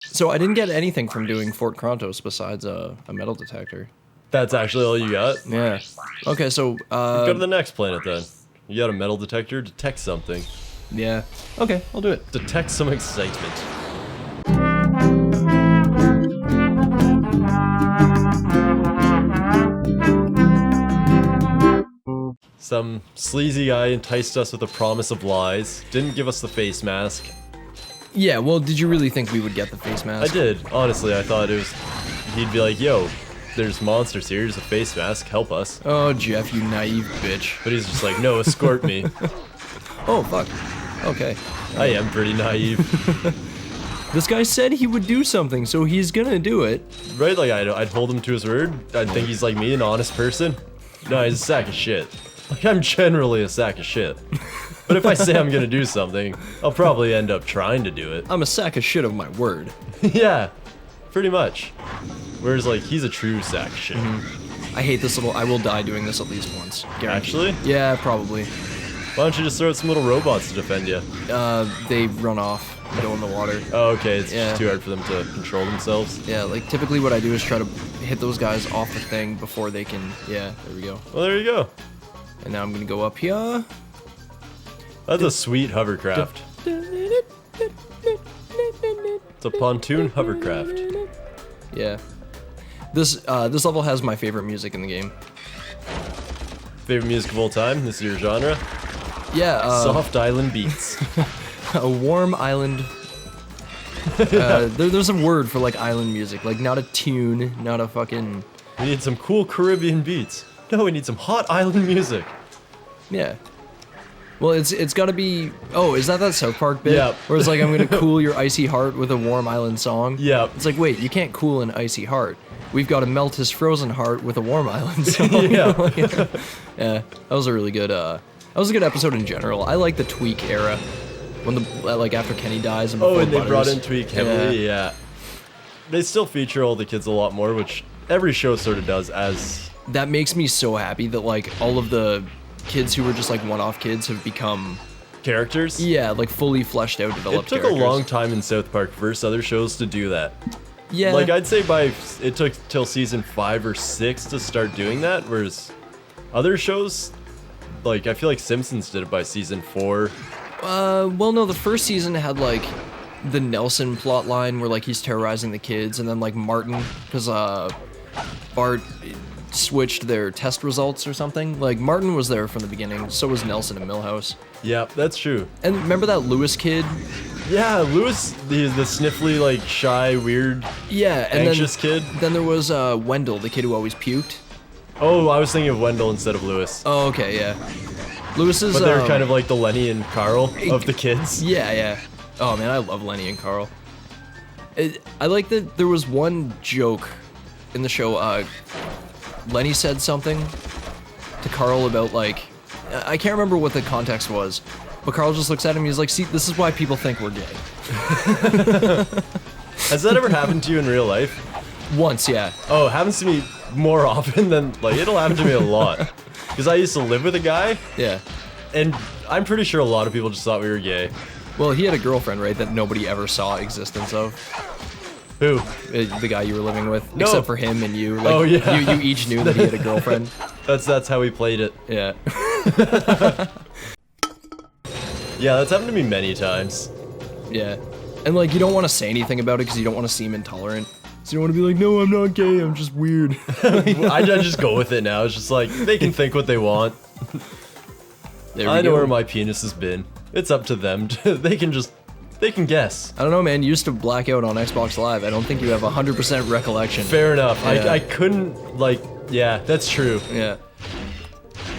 So I didn't get anything from doing Fort Krontos besides a metal detector. That's actually all you got? Yeah. Okay, so Go to the next planet then. You got a metal detector, detect something. yeah. Okay, I'll do it. Detect some excitement. Some sleazy guy enticed us with the promise of lies, didn't give us the face mask. Yeah, well, did you really think we would get the face mask? I did, honestly, I thought it was... He'd be like, yo, there's monsters here, here's a face mask, help us. Oh, Jeff, you naive bitch. But he's just like, no, escort me. Oh, fuck. Okay. I am pretty naive. This guy said he would do something, so he's gonna do it. Right, like, I'd hold him to his word. I'd think he's like me, an honest person. No, he's a sack of shit. Like, I'm generally a sack of shit. But if I say I'm gonna do something, I'll probably end up trying to do it. I'm a sack of shit of my word. Yeah, pretty much. Whereas, like, he's a true sack of shit. I hate this little. I will die doing this at least once. Guaranteed. Actually? Yeah, probably. Why don't you just throw out some little robots to defend you? They run off, go in the water. Oh, okay, it's Yeah. just too hard for them to control themselves. Yeah, like typically what I do is try to hit those guys off the thing before they can. Yeah, there we go. Well, there you go. And now I'm gonna go up here. That's a sweet hovercraft. It's a pontoon hovercraft. Yeah. This level has my favorite music in the game. Favorite music of all time? This is your genre? Yeah, Soft island beats. a warm island. There's a word for like island music, like not a tune, not a fucking. We need some cool Caribbean beats. No, we need some hot island music. Yeah. Well, it's got to be. Oh, is that South Park bit? Yeah. Where it's like, I'm gonna cool your icy heart with a warm island song. Yeah. It's like, wait, you can't cool an icy heart. We've got to melt his frozen heart with a warm island song. Yeah. Yeah. That was a really good. That was a good episode in general. I like the Tweak era, when the like after Kenny dies and before Oh, and they Butters. brought in Tweak heavily. Yeah. They still feature all the kids a lot more, which every show sort of does. As That makes me so happy that like all of the kids who were just like one-off kids have become. characters. Yeah, like fully fleshed out, It developed took characters. a long time in South Park versus other shows to do that. Yeah. Like, I'd say it took till season 5 or 6 to start doing that, whereas other shows, like, I feel like Simpsons did it by season 4. Well, no, the first season had like the Nelson plot line where like he's terrorizing the kids, and then like Martin, because Bart switched their test results or something. Like Martin was there from the beginning, so was Nelson and Milhouse. Yeah, that's true. And remember that Lewis kid? Yeah, Lewis, the sniffly, like, shy, weird, Yeah, and anxious kid. Then there was Wendell, the kid who always puked. Oh, I was thinking of Wendell instead of Lewis. Oh, okay, yeah. Lewis is. But they're kind of like the Lenny and Carl of the kids. Yeah, yeah. Oh man, I love Lenny and Carl. I like that there was one joke in the show. Lenny said something to Carl about like, I can't remember what the context was, but Carl just looks at him and he's like, see, this is why people think we're gay. Has that ever happened to you in real life? Once, yeah. Oh, it happens to me more often than, like, it'll happen to me a lot. Because I used to live with a guy, Yeah. and I'm pretty sure a lot of people just thought we were gay. Well, he had a girlfriend, right, that nobody ever saw existence of. Who? The guy you were living with, No. except for him and you. Like, Oh, yeah. You each knew that he had a girlfriend. That's how we played it. Yeah. Yeah, that's happened to me many times. Yeah. And like, you don't want to say anything about it because you don't want to seem intolerant. So you don't want to be like, no, I'm not gay, I'm just weird. I just go with it now. It's just like, they can think what they want. There we I know go. where my penis has been. It's up to them. They can guess. I don't know, man. You used to black out on Xbox Live. I don't think you have 100% recollection. Fair enough. Yeah. I couldn't, like, yeah, that's true. Yeah.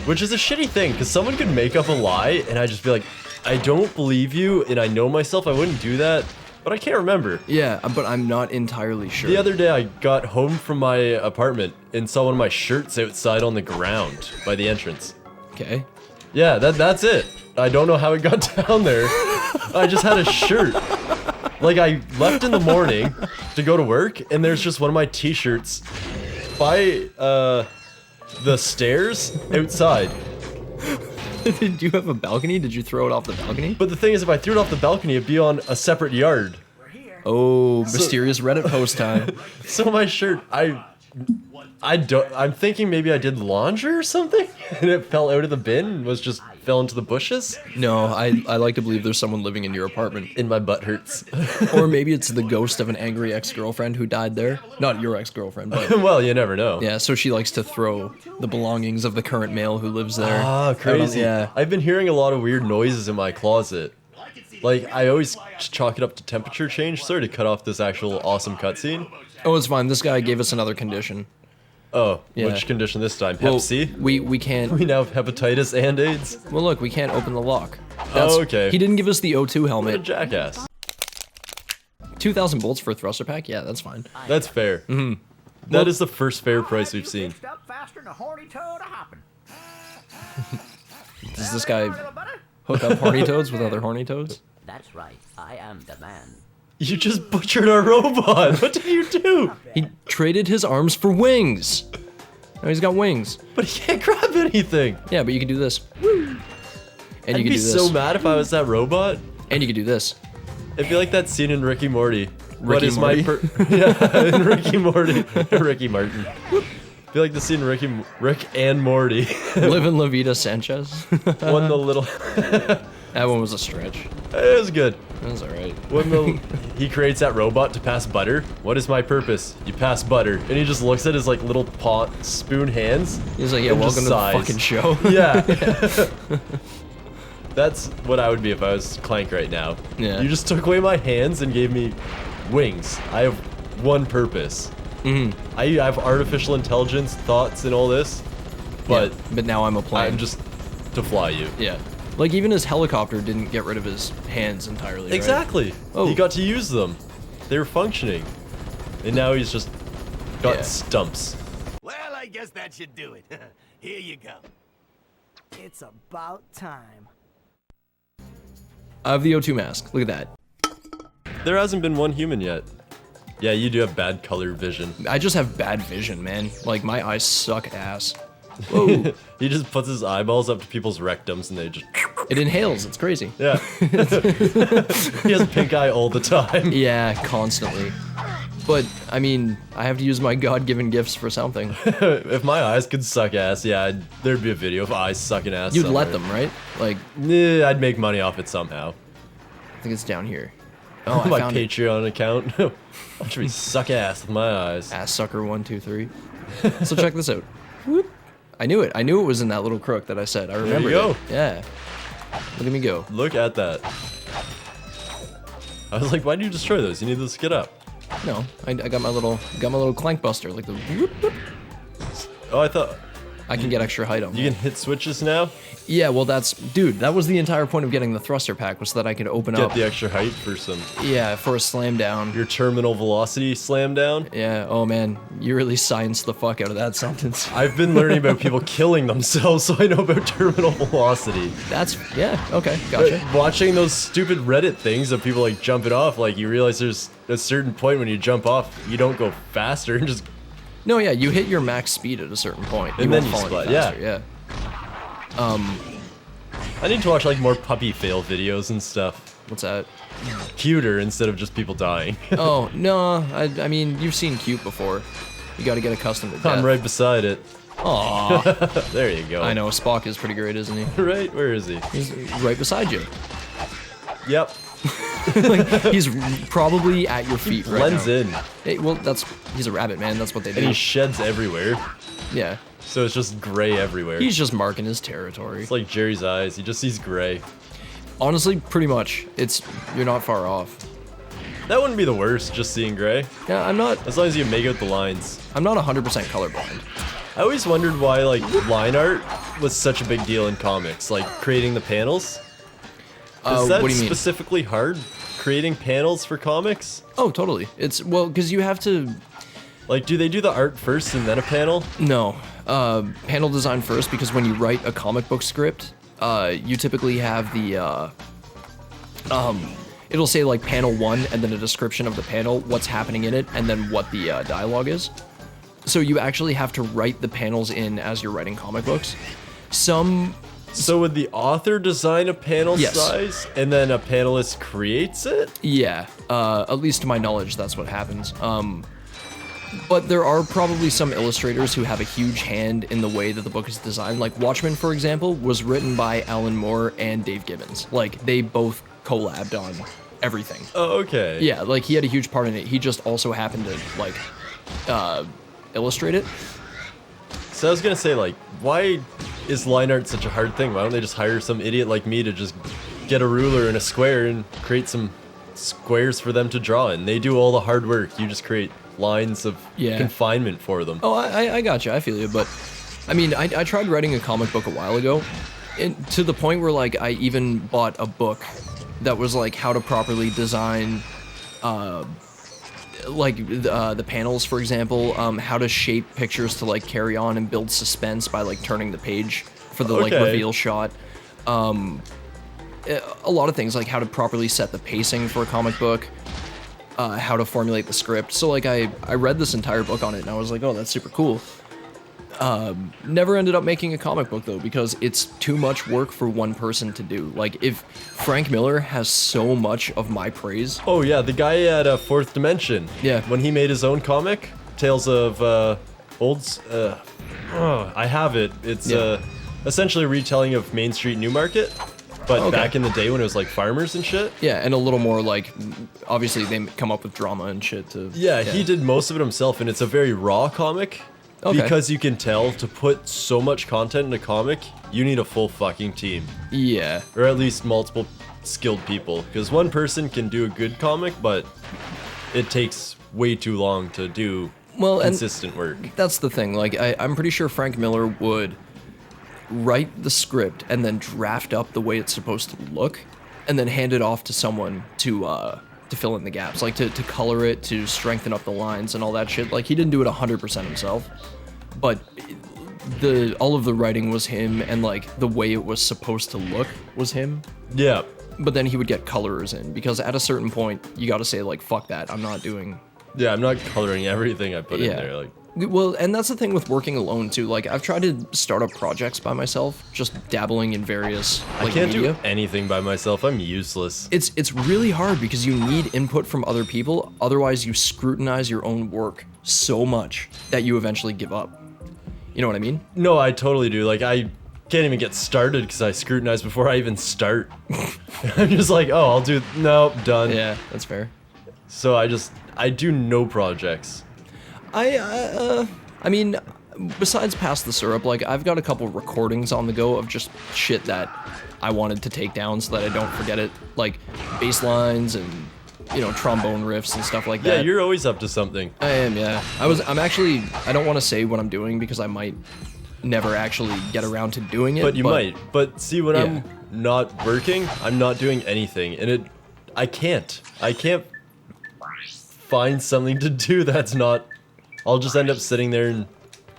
Which is a shitty thing, because someone could make up a lie, and I'd just be like, I don't believe you, and I know myself, I wouldn't do that, but I can't remember. Yeah, but I'm not entirely sure. The other day, I got home from my apartment and saw one of my shirts outside on the ground by the entrance. Okay. Yeah, that's it. I don't know how it got down there. I just had a shirt. Like, I left in the morning to go to work, and there's just one of my t-shirts by, the stairs outside. Did you have a balcony? Did you throw it off the balcony? But the thing is, if I threw it off the balcony, it'd be on a separate yard. Oh, mysterious Reddit post time. So my shirt, I'm thinking maybe I did laundry or something, and it fell out of the bin and fell into the bushes. No, I like to believe there's someone living in your apartment. And my butt hurts. Or maybe it's the ghost of an angry ex-girlfriend who died there. Not your ex-girlfriend, but... Well, you never know. Yeah, so she likes to throw the belongings of the current male who lives there. Ah, crazy. Yeah. I've been hearing a lot of weird noises in my closet. Like, I always chalk it up to temperature change. Sorry to cut off this actual awesome cutscene. Oh, it's fine. This guy gave us another condition. Oh, Yeah. which condition this time? Well, Hep C? we can't... We now have hepatitis and AIDS? Well, look, we can't open the lock. Oh, okay. He didn't give us the O2 What a helmet. jackass. 2,000 bolts for a thruster pack? Yeah, that's fine. That's fair. That is the first fair price we've seen. Does this guy hook up horny toads with other horny toads? That's right. I am the man. You just butchered our robot. What did you do? He traded his arms for wings. Now he's got wings. But he can't grab anything. Yeah, but you can do this. And I'd you can be do this. so mad if I was that robot. And you can do this. It'd be like that scene in Ricky Morty. Ricky Morty? Yeah, in Ricky Morty. Ricky Martin. It'd be like the scene in Rick and Morty. Living La Vida Sanchez. When the little... That one was a stretch. It was good. That was alright. When he creates that robot to pass butter. What is my purpose? You pass butter. And he just looks at his like little pot spoon hands. He's like, yeah, and welcome just to the sighs. fucking show. Yeah. That's what I would be if I was Clank right now. Yeah. You just took away my hands and gave me wings. I have one purpose. I have artificial intelligence, thoughts, and all this, but But now I'm a plane. I'm just to fly you. Yeah. Like, even his helicopter didn't get rid of his hands entirely, right? Exactly. Oh. He got to use them. They were functioning. And now he's just got Yeah. stumps. Well, I guess that should do it. Here you go. It's about time. I have the O2 mask. Look at that. There hasn't been one human yet. Yeah, you do have bad color vision. I just have bad vision, man. Like, my eyes suck ass. Whoa. He just puts his eyeballs up to people's rectums and they just... It inhales. It's crazy. Yeah. He has pink eye all the time. Yeah, constantly. But, I mean, I have to use my God-given gifts for something. If my eyes could suck ass, yeah, there'd be a video of eyes sucking ass You'd somewhere. let them, right? Like, Nah, I'd make money off it somehow. I think it's down here. Oh, I My found it. Patreon account. Watch me suck ass with my eyes. Ass sucker 1, 2, 3. So check this out. Whoop. I knew it. I knew it was in that little crook that I said. I remember go. it. Yeah. Look at me go. Look at that. I was like, why do you destroy those? You need those to get up. No, I got my little clank buster, like the whoop, whoop. Oh, I thought I can get extra height on you that. can hit switches now. Yeah, well dude, that was the entire point of getting the thruster pack, was that I could open Get up. the extra height for some Yeah, for a slam down. your terminal velocity slam down. Yeah, oh man, you really scienced the fuck out of that sentence. I've been learning about people killing themselves, so I know about terminal velocity. Yeah, okay, gotcha. Watching those stupid Reddit things of people like jumping off, like you realize there's a certain point when you jump off, you don't go faster and just No, yeah, you hit your max speed at a certain point. And won't then you fall any splat, yeah. faster, yeah. I need to watch like more puppy fail videos and stuff. What's that? Cuter instead of just people dying. Oh, no, I mean, you've seen cute before. You gotta get accustomed to death. I'm right beside it. Aw, There you go. I know, Spock is pretty great, isn't he? Right? Where is he? He's right beside you. Yep. Like, he's probably at your feet right Blends now. in. Hey, well, he's a rabbit, man. That's what they And do. he sheds everywhere. Yeah. So it's just gray everywhere. He's just marking his territory. It's like Jerry's eyes. He just sees gray. Honestly, pretty much. You're not far off. That wouldn't be the worst, just seeing gray. Yeah, I'm not As long as you make out the lines. 100% colorblind. I always wondered why, like, line art was such a big deal in comics. Like, creating the panels. Is that what do you mean? specifically hard? Creating panels for comics? Oh, totally. Well, because you have to... Like, do they do the art first and then a panel? No. Panel design first, because when you write a comic book script, you typically have the, it'll say like panel 1 and then a description of the panel, what's happening in it, and then what the dialogue is. So you actually have to write the panels in as you're writing comic books. Some So would the author design a panel Yes. size, and then a panelist creates it? Yeah, at least to my knowledge, that's what happens. But there are probably some illustrators who have a huge hand in the way that the book is designed. Like Watchmen, for example, was written by Alan Moore and Dave Gibbons. Like, they both collabed on everything. Oh, okay. Yeah, like, he had a huge part in it. He just also happened to, like, illustrate it. So I was gonna say, like, why is line art such a hard thing? Why don't they just hire some idiot like me to just get a ruler and a square and create some squares for them to draw in? They do all the hard work. You just create lines of Yeah. confinement for them. Oh, I got you. I feel you. But, I mean, I tried writing a comic book a while ago, and to the point where, like, I even bought a book that was, like, how to properly design, the panels, for example, how to shape pictures to, like, carry on and build suspense by, like, turning the page for the, like, Okay. reveal shot. A lot of things, like how to properly set the pacing for a comic book, how to formulate the script. So, like, I read this entire book on it, and I was like, oh, that's super cool. Never ended up making a comic book, though, because it's too much work for one person to do. Like, if Frank Miller has so much of my praise. Oh yeah, the guy at Fourth Dimension. Yeah. When he made his own comic, Tales of I have it. It's Yeah. essentially a retelling of Main Street Newmarket, but Okay. back in the day when it was like farmers and shit. Yeah, and a little more, like, obviously they come up with drama and shit to... Yeah, he did most of it himself, and it's a very raw comic. Okay. Because you can tell to put so much content in a comic, you need a full fucking team. Yeah. Or at least multiple skilled people. Because one person can do a good comic, but it takes way too long to do Well, and consistent work. that's the thing. Like, I'm pretty sure Frank Miller would write the script and then draft up the way it's supposed to look, and then hand it off to someone to fill in the gaps, like to color it, to strengthen up the lines and all that shit. Like, he didn't do it 100% himself, but all of the writing was him, and like the way it was supposed to look was him. Yeah. But then he would get colorers in, because at a certain point you got to say, like, fuck that, I'm not doing... Yeah, I'm not coloring everything I put in there. Like, Well, and that's the thing with working alone too. Like, I've tried to start up projects by myself, just dabbling in various, like, I can't media. do anything by myself. I'm useless. It's really hard because you need input from other people. Otherwise, you scrutinize your own work so much that you eventually give up. You know what I mean? No, I totally do. Like, I can't even get started because I scrutinize before I even start. I'm just like, oh, I'll do... Nope, done. Yeah, that's fair. So I do no projects. I mean, besides Pass the Syrup, like, I've got a couple recordings on the go of just shit that I wanted to take down so that I don't forget it, like bass lines and, you know, trombone riffs and stuff like that. Yeah, you're always up to something. I am, yeah. I'm actually, I don't want to say what I'm doing because I might never actually get around to doing it. But you might. But see, when Yeah. I'm not working, I'm not doing anything. And I can't find something to do that's not... I'll just end up sitting there and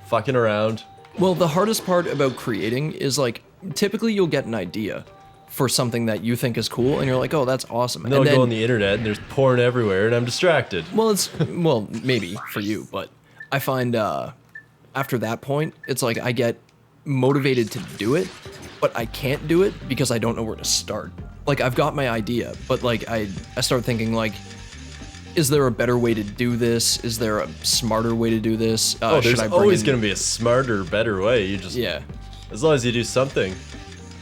fucking around. Well, the hardest part about creating is, like, typically you'll get an idea for something that you think is cool, and you're like, oh, that's awesome. And then And I'll go on the internet and there's porn everywhere and I'm distracted. well, maybe for you, but I find after that point, it's like I get motivated to do it, but I can't do it because I don't know where to start. Like, I've got my idea, but like I start thinking, like, is there a better way to do this? Is there a smarter way to do this? Oh, there's should I bring always in- going to be a smarter, better way. You just... Yeah, As long as you do something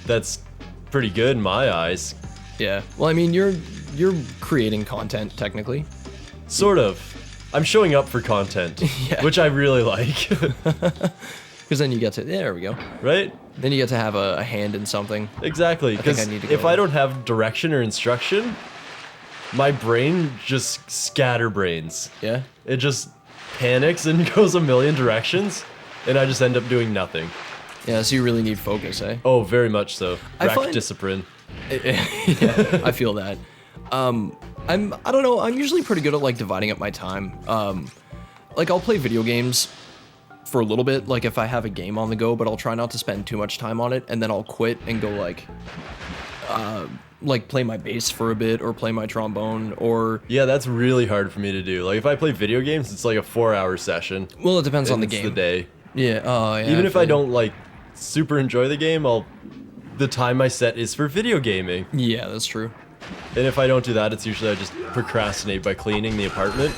that's pretty good in my eyes. yeah. Well, I mean, you're creating content technically. Sort of. I'm showing up for content, Yeah. which I really like. Because then you get to, there we go. Right? Then you get to have a hand in something. Exactly. think I Because need to if go. I don't have direction or instruction, my brain just scatterbrains. Yeah? It just panics and goes a million directions, and I just end up doing nothing. Yeah, so you really need focus, eh? Oh, very much so. I Rack find- discipline. Yeah, I feel that. I don't know, I'm usually pretty good at, like, dividing up my time. Like, I'll play video games for a little bit, like, if I have a game on the go, but I'll try not to spend too much time on it, and then I'll quit and go, like play my bass for a bit, or play my trombone, or... Yeah, that's really hard for me to do. Like, if I play video games, it's like a 4-hour session. Well, it depends on the It's game. the day. Yeah, oh, yeah. Even if feel I you. don't, like, super enjoy the game, I'll the time I set is for video gaming. Yeah, that's true. And if I don't do that, it's usually I just procrastinate by cleaning the apartment.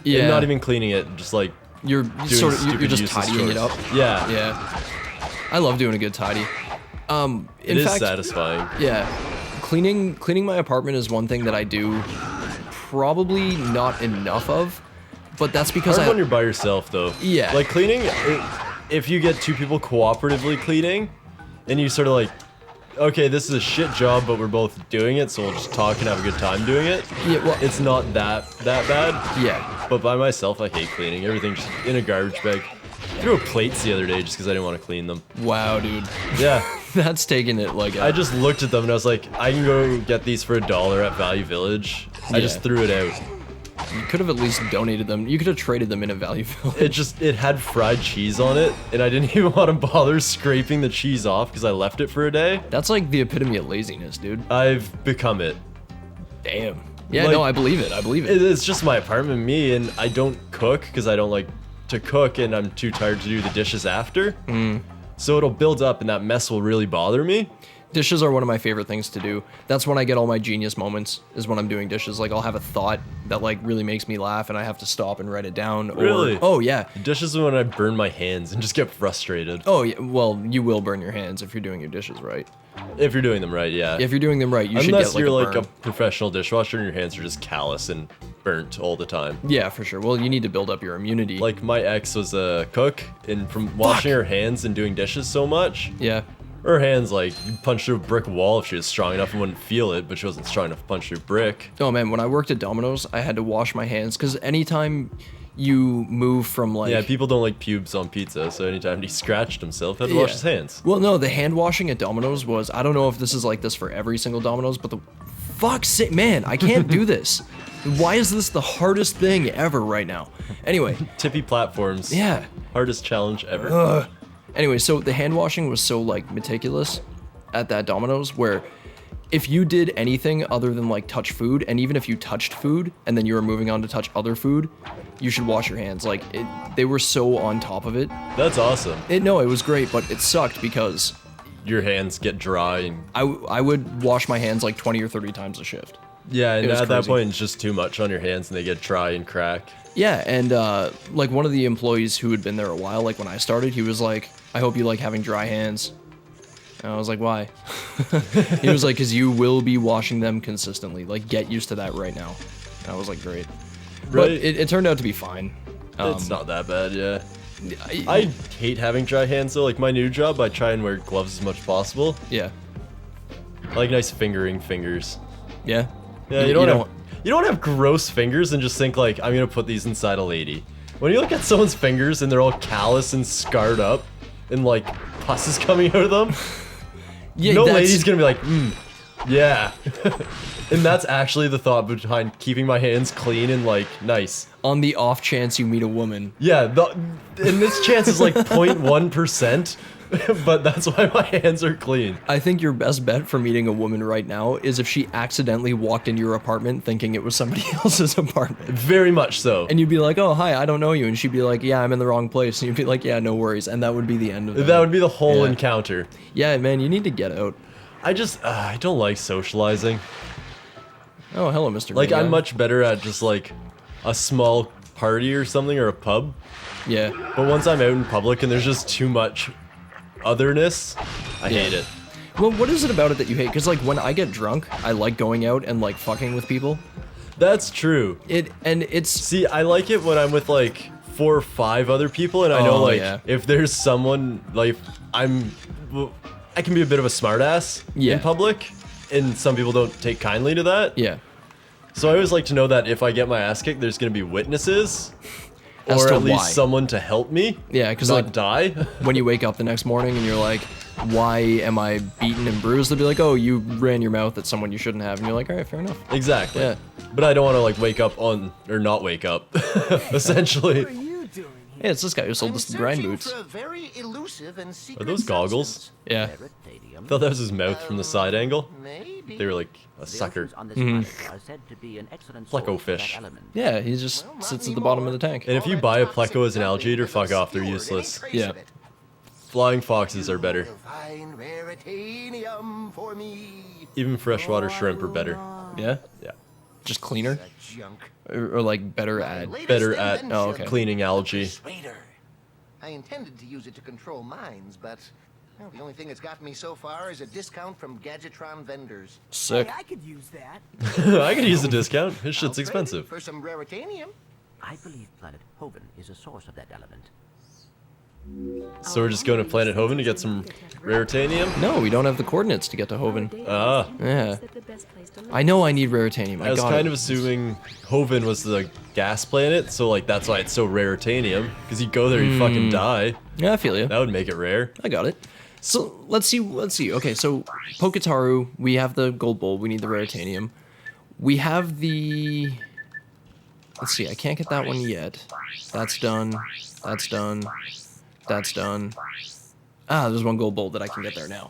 Yeah. And not even cleaning it, just like You're doing sort of you're stupid just useless tidying it chores. up. Yeah. Yeah. I love doing a good tidy. It In is fact, satisfying. yeah, cleaning my apartment is one thing that I do probably not enough of, but that's because Hard when you're by yourself though. Yeah. Like cleaning, if you get two people cooperatively cleaning, and you sort of like, okay, this is a shit job, but we're both doing it, so we'll just talk and have a good time doing it. Yeah, well, It's not that bad. yeah. But by myself, I hate cleaning. Everything's just in a garbage bag. I threw plates the other day just because I didn't want to clean them. Wow, dude. Yeah. That's taking it like I just looked at them and I was like, I can go get these for $1 at Value Village. I just Yeah. threw it out. you could have at least donated them. You could have traded them in a value village. It had fried cheese on it, and I didn't even want to bother scraping the cheese off because I left it for a day. That's like the epitome of laziness, dude. I've become it. Damn. Yeah, Like- no, I believe it. I believe it. It's just my apartment, me, and I don't cook because I don't like to cook, and I'm too tired to do the dishes after. So it'll build up, and that mess will really bother me. Dishes are one of my favorite things to do. That's when I get all my genius moments, is when I'm doing dishes. Like, I'll have a thought that, like, really makes me laugh, and I have to stop and write it down. Really? Oh, yeah. Dishes is when I burn my hands and just get frustrated. Oh, yeah. Well, you will burn your hands if you're doing your dishes right. If you're doing them right, yeah. If you're doing them right, you should Unless get, like, you're a like burn. a professional dishwasher and your hands are just callous and burnt all the time. Yeah, for sure. Well, you need to build up your immunity. Like my ex was a cook, and from washing her hands and doing dishes so much, yeah. her hands like you punch through a brick wall if she was strong enough and wouldn't feel it, but she wasn't strong enough to punch through brick. Oh, man, when I worked at Domino's, I had to wash my hands, because anytime you move from, like... Yeah, people don't like pubes on pizza, so anytime he scratched himself, had to wash his hands. Well, no, the hand washing at Domino's was... I don't know if this is like this for every single Domino's, but the... Fuck's sake, man, I can't do this. Why is this the hardest thing ever right now? Anyway, Tippy platforms. yeah. Hardest challenge ever. Anyway, so the hand washing was so, like, meticulous at that Domino's, where if you did anything other than, like, touch food, and even if you touched food, and then you were moving on to touch other food, you should wash your hands. Like, they were so on top of it. That's awesome. No, it was great, but it sucked because Your hands get dry and I would wash my hands, like, 20 or 30 times a shift. yeah, and It was at that crazy. point it's just too much on your hands and they get dry and crack. Yeah, and, like, one of the employees who had been there a while, like, when I started, he was like, I hope you like having dry hands. And I was like, why? He was like, because you will be washing them consistently. Like, get used to that right now. And I was like, great. But Right. it turned out to be fine. It's not that bad, yeah. I hate having dry hands though. Like my new job, I try and wear gloves as much as possible. Yeah. I like nice fingering fingers. Yeah? Yeah, you don't have gross fingers and just think like I'm gonna put these inside a lady. When you look at someone's fingers and they're all callous and scarred up, and like pus is coming out of them, Yeah, no that's- lady's gonna be like, yeah. And that's actually the thought behind keeping my hands clean and like nice. on the off chance you meet a woman. Yeah, and this chance is like 0.1%, but that's why my hands are clean. I think your best bet for meeting a woman right now is if she accidentally walked into your apartment thinking it was somebody else's apartment. Very much so. And you'd be like, oh, hi, I don't know you. And she'd be like, yeah, I'm in the wrong place. And you'd be like, yeah, no worries. And that would be the end of it. That would be the whole Yeah. encounter. Yeah, man, you need to get out. I don't like socializing. Oh, hello, Mr. Like, Mia. I'm much better at just like a small party or something or a pub. Yeah. But once I'm out in public and there's just too much otherness, I hate it. Well, what is it about it that you hate? Because, like, when I get drunk, I like going out and, like, fucking with people. That's true. It's... See, I like it when I'm with like 4 or 5 other people and I know Oh, like yeah. if there's someone like I can be a bit of a smartass Yeah. in public and some people don't take kindly to that. Yeah. So I always like to know that if I get my ass kicked, there's going to be witnesses As or to at least why. someone to help me. Yeah, 'cause, not like- die. When you wake up the next morning and you're like, why am I beaten and bruised? They'll be like, oh, you ran your mouth at someone you shouldn't have. And you're like, all right, fair enough. Exactly. Yeah. But I don't want to like wake up on or not wake up. Essentially. What are you doing here? Hey, it's this guy who sold us the grind searching boots. for a very elusive and secret Are those goggles? substance. Yeah. I thought that was his mouth from the side angle. Maybe. They were like a sucker. On this planet are said to be an excellent Pleco source for that fish. element. Yeah, he just sits at the bottom of the tank. And if you buy a pleco as an alligator, fuck off, they're useless. Yeah. Flying foxes are better. Find raritanium for me. Even freshwater shrimp are better. Yeah? Yeah. Just cleaner? That junk. Or like better at... Better at Oh, okay. cleaning algae. Persuader. I intended to use it to control mines, but well, the only thing it's gotten me so far is a discount from Gadgetron vendors. Sick. Hey, I could use that. I could use a discount. His I'll shit's trade it expensive. for some raritanium. I believe planet Hoven is a source of that element. So we're just going to Planet Hoven to get some raritanium? No, we don't have the coordinates to get to Hoven. Ah. Yeah. I know I need raritanium. I was got kind it. of assuming Hoven was the gas planet, so like that's why it's so raritanium. Because you go there, you fucking die. Yeah, I feel you. That would make it rare. I got it. So let's see. Okay, so Poketaru, we have the gold bowl. We need the raritanium. We have the. Let's see. I can't get that one yet. That's done. That's done. That's done. Ah, there's one gold bowl that I can get there now.